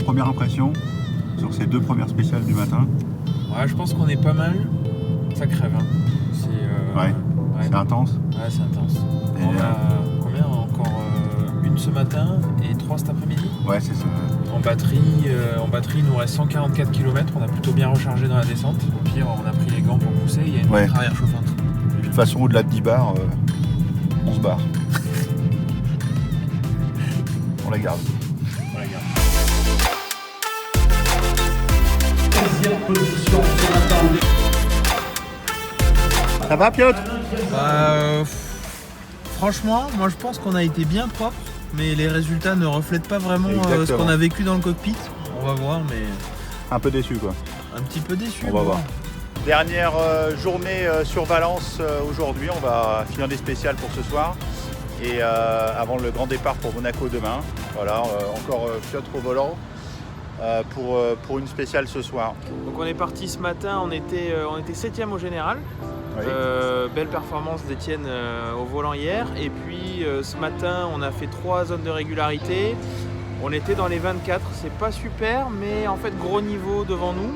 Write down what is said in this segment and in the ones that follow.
première impression sur ces deux premières spéciales du matin? Ouais, je pense qu'on est pas mal. Ça crève, hein. Ouais. C'est intense. Ouais, c'est intense. Et On a combien? Encore une ce matin et 3 cet après-midi. Ouais, c'est ça. En batterie, il nous reste 144 km. On a plutôt bien rechargé dans la descente. Au pire, on a pris les gants pour pousser. Il y a une petite arrière chauffante. Et puis de toute façon, au-delà de 10 bars, on se barre. On la garde. On la garde. 15e position ce matin. Ça va, Piotr? Franchement, moi je pense qu'on a été bien propre, mais les résultats ne reflètent pas vraiment ce Exactement. qu'on a vécu dans le cockpit. On va voir, mais Un peu déçu, quoi. un petit peu déçu. On va voir. Dernière journée sur Valence aujourd'hui. On va finir des spéciales pour ce soir. Et avant le grand départ pour Monaco demain. Voilà, encore Piotr au volant pour une spéciale ce soir. Donc on est parti ce matin, on était 7e au général. Oui. Belle performance d'Etienne au volant hier. Et puis ce matin, on a fait 3 zones de régularité. On était dans les 24, c'est pas super, mais en fait gros niveau devant nous.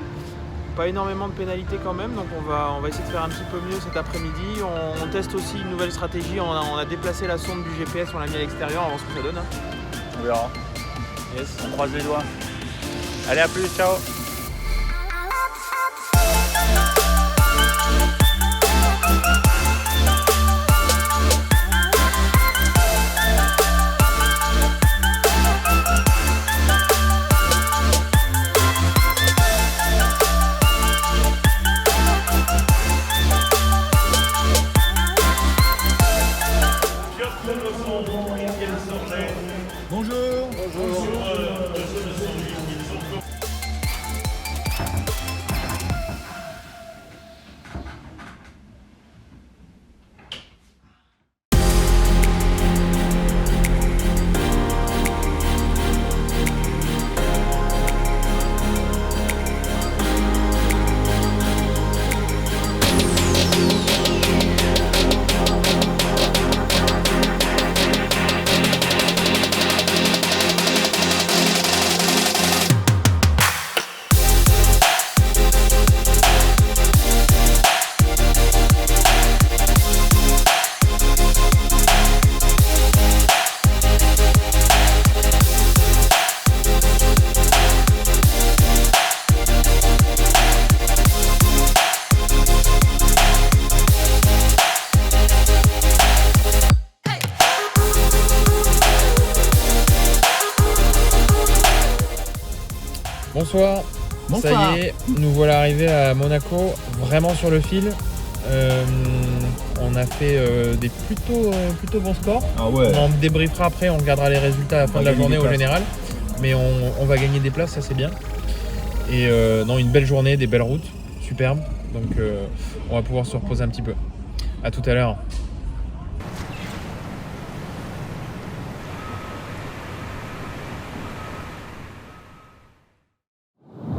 Pas énormément de pénalités quand même, donc on va essayer de faire un petit peu mieux cet après-midi. On teste aussi une nouvelle stratégie, on a déplacé la sonde du GPS, on l'a mis à l'extérieur, on va voir ce que ça donne. Hein. On verra. Yes. On croise les doigts. Allez, à plus, ciao. Bonjour. Bonsoir. Bonsoir. Ça y est, nous voilà arrivés à Monaco, vraiment sur le fil. On a fait des plutôt bons scores. Ah ouais. On en débriefera après, on regardera les résultats à la fin de la gagner journée des au places. général. Mais on va gagner des places, ça c'est bien. Et non, une belle journée, des belles routes, superbe. Donc on va pouvoir se reposer un petit peu. À tout à l'heure.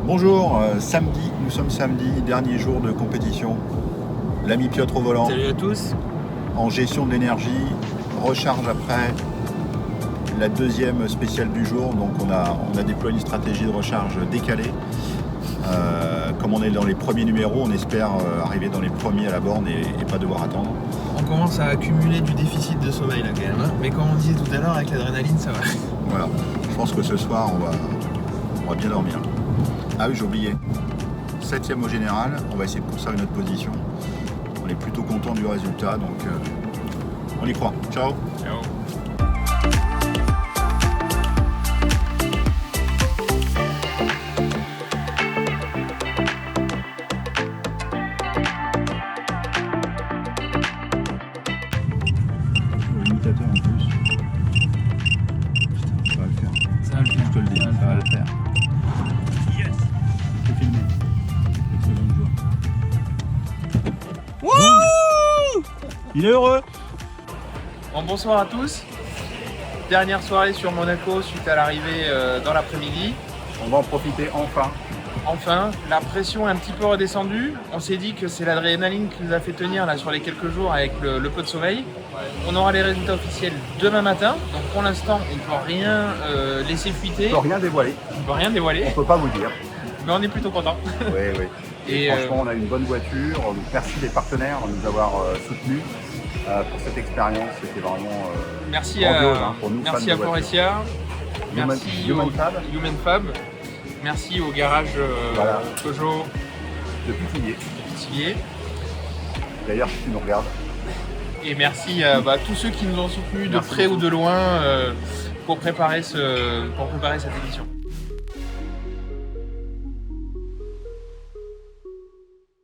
Bonjour, samedi, nous sommes samedi, dernier jour de compétition. L'ami Piotr au volant, Salut à tous. en gestion de l'énergie, recharge après la deuxième spéciale du jour. Donc on a déployé une stratégie de recharge décalée. Comme on est dans les premiers numéros, on espère arriver dans les premiers à la borne et pas devoir attendre. On commence à accumuler du déficit de sommeil là quand même. Hein. Mais comme on disait tout à l'heure, avec l'adrénaline ça va. Voilà, je pense que ce soir on va bien dormir. Ah oui, j'ai oublié. 7e au général, on va essayer de conserver notre position. On est plutôt content du résultat, donc on y croit. Ciao. Ciao. L'imitateur en plus. Putain, ça va le faire. Ça va le faire. Je te le dis, ça va le faire. Yes. Je peux filmer. Excellent joueur. Wouh! Il est heureux. Bon, bonsoir à tous. Dernière soirée sur Monaco suite à l'arrivée dans l'après-midi. On va en profiter enfin Enfin, la pression est un petit peu redescendue. On s'est dit que c'est l'adrénaline qui nous a fait tenir là sur les quelques jours avec le peu de sommeil. On aura les résultats officiels demain matin. Donc pour l'instant, on ne peut rien laisser fuiter. On ne peut rien dévoiler. On ne peut rien dévoiler. On ne peut pas vous dire. Mais on est plutôt content. Oui, oui. Et franchement, on a une bonne voiture. Donc, merci les partenaires de nous avoir soutenus pour cette expérience. C'était vraiment merci grandiose, pour nous, merci fans à de voitures. Forestia. Merci Human au Fab. Human Fab. Merci au garage Voilà. Peugeot Depuis Tillier. Tillier. D'ailleurs, si tu nous regardes. Et merci à tous ceux qui nous ont soutenus de près ou de loin pour préparer cette édition.